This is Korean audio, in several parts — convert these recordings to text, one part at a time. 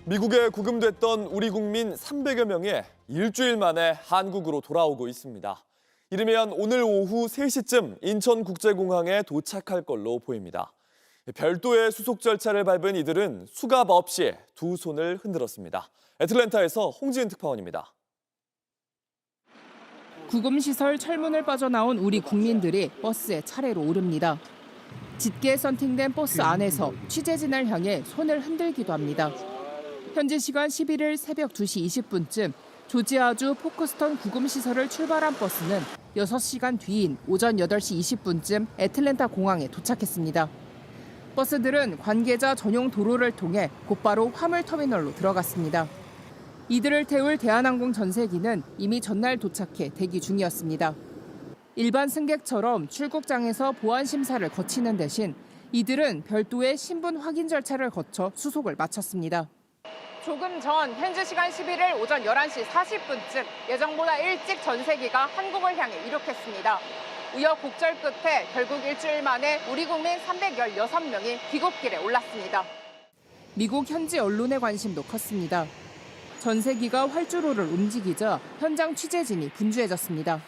미국에 구금됐던 우리 국민 300여 명이 일주일 만에 한국으로 돌아오고 있습니다. 이르면 오늘 오후 3시쯤 인천국제공항에 도착할 걸로 보입니다. 별도의 수속 절차를 밟은 이들은 수갑 없이 두 손을 흔들었습니다. 애틀랜타에서 홍지은 특파원입니다. 구금시설 철문을 빠져나온 우리 국민들이 버스에 차례로 오릅니다. 짙게 썬팅된 버스 안에서 취재진을 향해 손을 흔들기도 합니다. 현지 시간 11일 새벽 2시 20분쯤 조지아주 포크스턴 구금시설을 출발한 버스는 6시간 뒤인 오전 8시 20분쯤 애틀랜타 공항에 도착했습니다. 버스들은 관계자 전용 도로를 통해 곧바로 화물터미널로 들어갔습니다. 이들을 태울 대한항공 전세기는 이미 전날 도착해 대기 중이었습니다. 일반 승객처럼 출국장에서 보안 심사를 거치는 대신 이들은 별도의 신분 확인 절차를 거쳐 수속을 마쳤습니다. 조금 전 현지 시간 11일 오전 11시 40분쯤 예정보다 일찍 전세기가 한국을 향해 이륙했습니다. 우여곡절 끝에 결국 일주일 만에 우리 국민 316명이 귀국길에 올랐습니다. 미국 현지 언론의 관심도 컸습니다. 전세기가 활주로를 움직이자 현장 취재진이 분주해졌습니다.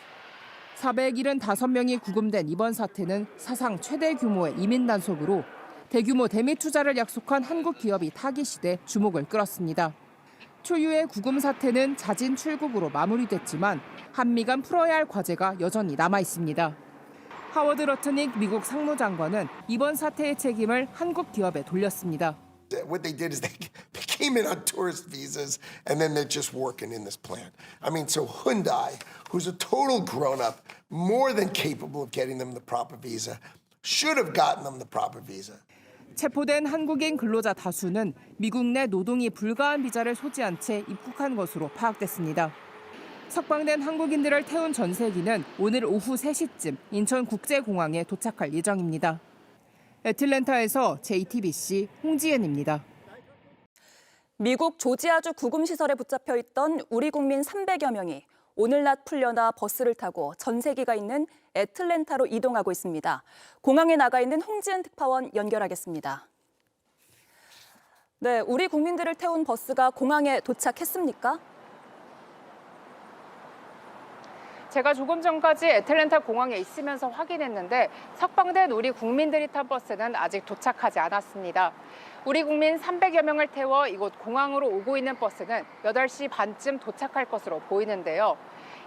475명이 구금된 이번 사태는 사상 최대 규모의 이민 단속으로 대규모 대미 투자를 약속한 한국 기업이 타깃이 주목을 끌었습니다. 초유의 구금 사태는 자진 출국으로 마무리됐지만 한미 간 풀어야 할 과제가 여전히 남아 있습니다. 하워드 러트닉 미국 상무장관은 이번 사태의 책임을 한국 기업에 돌렸습니다. What they did is they came in on tourist visas and then they're just working in this plant. I mean, so Hyundai, who's a total grown-up, more than capable of getting them the proper visa, should have gotten them the proper visa. 체포된 한국인 근로자 다수는 미국 내 노동이 불가한 비자를 소지한 채 입국한 것으로 파악됐습니다. 석방된 한국인들을 태운 전세기는 오늘 오후 3시쯤 인천국제공항에 도착할 예정입니다. 애틀랜타에서 JTBC 홍지은입니다. 미국 조지아주 구금시설에 붙잡혀 있던 우리 국민 300여 명이 오늘 낮 풀려나 버스를 타고 전세기가 있는 애틀랜타로 이동하고 있습니다. 공항에 나가 있는 홍지은 특파원 연결하겠습니다. 네, 우리 국민들을 태운 버스가 공항에 도착했습니까? 제가 조금 전까지 애틀랜타 공항에 있으면서 확인했는데 석방된 우리 국민들이 탄 버스는 아직 도착하지 않았습니다. 우리 국민 300여 명을 태워 이곳 공항으로 오고 있는 버스는 8시 반쯤 도착할 것으로 보이는데요.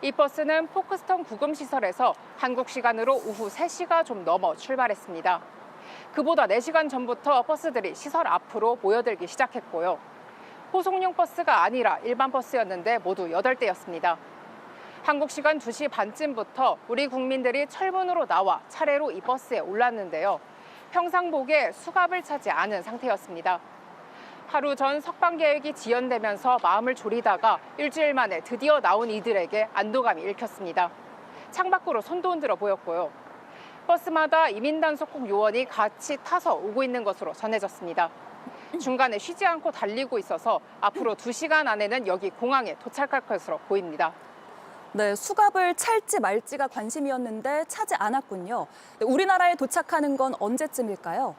이 버스는 포크스턴 구금시설에서 한국 시간으로 오후 3시가 좀 넘어 출발했습니다. 그보다 4시간 전부터 버스들이 시설 앞으로 모여들기 시작했고요. 호송용 버스가 아니라 일반 버스였는데 모두 8대였습니다. 한국 시간 2시 반쯤부터 우리 국민들이 철문으로 나와 차례로 이 버스에 올랐는데요. 평상복에 수갑을 차지 않은 상태였습니다. 하루 전 석방 계획이 지연되면서 마음을 졸이다가 일주일 만에 드디어 나온 이들에게 안도감이 읽혔습니다. 창밖으로 손도 흔들어 보였고요. 버스마다 이민단속국 요원이 같이 타서 오고 있는 것으로 전해졌습니다. 중간에 쉬지 않고 달리고 있어서 앞으로 2시간 안에는 여기 공항에 도착할 것으로 보입니다. 네, 수갑을 찰지 말지가 관심이었는데 차지 않았군요. 네, 우리나라에 도착하는 건 언제쯤일까요?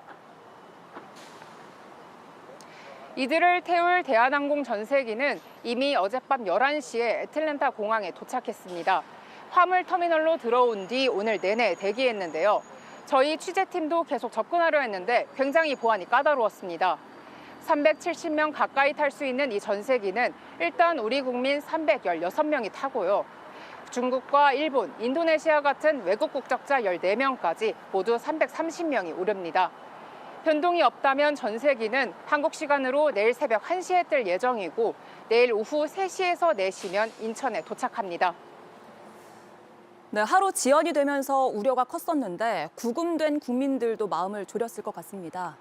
이들을 태울 대한항공 전세기는 이미 어젯밤 11시에 애틀랜타 공항에 도착했습니다. 화물터미널로 들어온 뒤 오늘 내내 대기했는데요. 저희 취재팀도 계속 접근하려 했는데 굉장히 보안이 까다로웠습니다. 370명 가까이 탈 수 있는 이 전세기는 일단 우리 국민 316명이 타고요. 중국과 일본, 인도네시아 같은 외국 국적자 14명까지 모두 330명이 오릅니다. 변동이 없다면 전세기는 한국 시간으로 내일 새벽 1시에 뜰 예정이고 내일 오후 3시에서 4시면 인천에 도착합니다. 네, 하루 지연이 되면서 우려가 컸었는데 구금된 국민들도 마음을 졸였을 것 같습니다.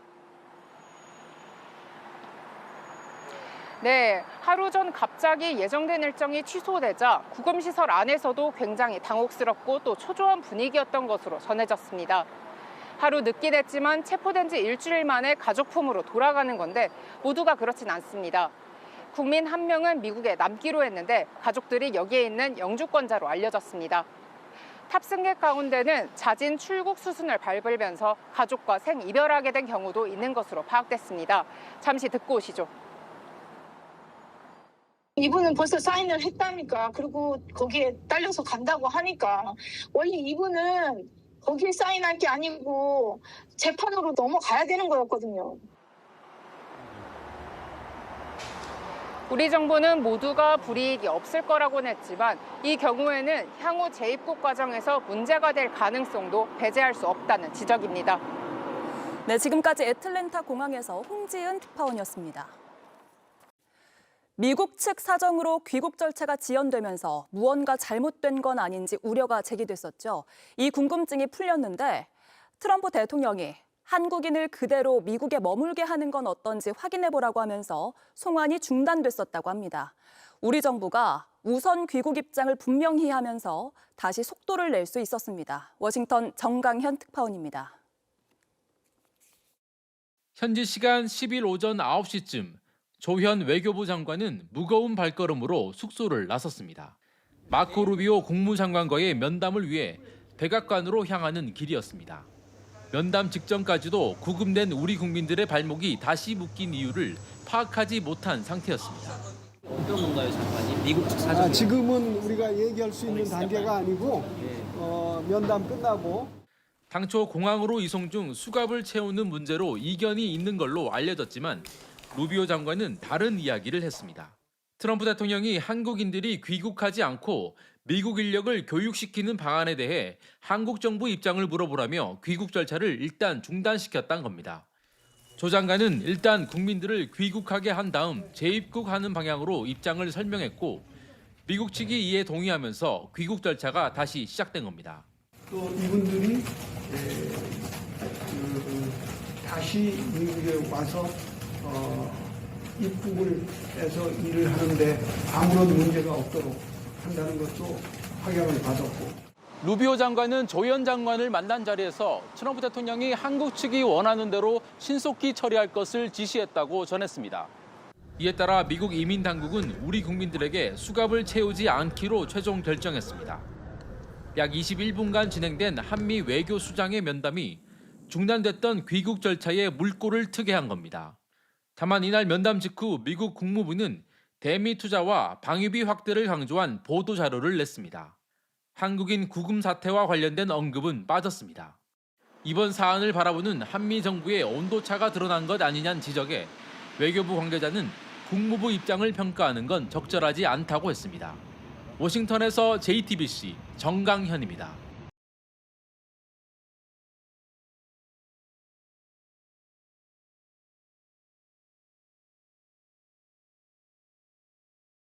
네, 하루 전 갑자기 예정된 일정이 취소되자 구금시설 안에서도 굉장히 당혹스럽고 또 초조한 분위기였던 것으로 전해졌습니다. 하루 늦게 됐지만 체포된 지 일주일 만에 가족품으로 돌아가는 건데 모두가 그렇진 않습니다. 국민 한 명은 미국에 남기로 했는데 가족들이 여기에 있는 영주권자로 알려졌습니다. 탑승객 가운데는 자진 출국 수순을 밟으면서 가족과 생이별하게 된 경우도 있는 것으로 파악됐습니다. 잠시 듣고 오시죠. 이분은 벌써 사인을 했다니까. 그리고 거기에 딸려서 간다고 하니까 원래 이분은 거기에 사인할 게 아니고 재판으로 넘어가야 되는 거였거든요. 우리 정부는 모두가 불이익이 없을 거라고는 했지만 이 경우에는 향후 재입국 과정에서 문제가 될 가능성도 배제할 수 없다는 지적입니다. 네, 지금까지 애틀랜타 공항에서 홍지은 특파원이었습니다. 미국 측 사정으로 귀국 절차가 지연되면서 무언가 잘못된 건 아닌지 우려가 제기됐었죠. 이 궁금증이 풀렸는데 트럼프 대통령이 한국인을 그대로 미국에 머물게 하는 건 어떤지 확인해보라고 하면서 송환이 중단됐었다고 합니다. 우리 정부가 우선 귀국 입장을 분명히 하면서 다시 속도를 낼 수 있었습니다. 워싱턴 정강현 특파원입니다. 현지 시간 10일 오전 9시쯤 조현 외교부 장관은 무거운 발걸음으로 숙소를 나섰습니다. 마코 루비오 국무장관과의 면담을 위해 백악관으로 향하는 길이었습니다. 면담 직전까지도 구금된 우리 국민들의 발목이 다시 묶인 이유를 파악하지 못한 상태였습니다. 어떤 건가요, 장관님? 미국 측 사정. 지금은 우리가 얘기할 수 있는 단계가 아니고 면담 끝나고 당초 공항으로 이송 중 수갑을 채우는 문제로 이견이 있는 걸로 알려졌지만 루비오 장관은 다른 이야기를 했습니다. 트럼프 대통령이 한국인들이 귀국하지 않고 미국 인력을 교육시키는 방안에 대해 한국 정부 입장을 물어보라며 귀국 절차를 일단 중단시켰다는 겁니다. 조 장관은 일단 국민들을 귀국하게 한 다음 재입국하는 방향으로 입장을 설명했고 미국 측이 이에 동의하면서 귀국 절차가 다시 시작된 겁니다. 또 이분들이 다시 미국에 와서 입국을 해서 일을 하는데 아무런 문제가 없도록 한다는 것도 확인을 받았고. 루비오 장관은 조현 장관을 만난 자리에서 트럼프 대통령이 한국 측이 원하는 대로 신속히 처리할 것을 지시했다고 전했습니다. 이에 따라 미국 이민 당국은 우리 국민들에게 수갑을 채우지 않기로 최종 결정했습니다. 약 21분간 진행된 한미 외교 수장의 면담이 중단됐던 귀국 절차에 물꼬를 트게 한 겁니다. 다만 이날 면담 직후 미국 국무부는 대미 투자와 방위비 확대를 강조한 보도 자료를 냈습니다. 한국인 구금 사태와 관련된 언급은 빠졌습니다. 이번 사안을 바라보는 한미 정부의 온도차가 드러난 것 아니냐는 지적에 외교부 관계자는 국무부 입장을 평가하는 건 적절하지 않다고 했습니다. 워싱턴에서 JTBC 정강현입니다.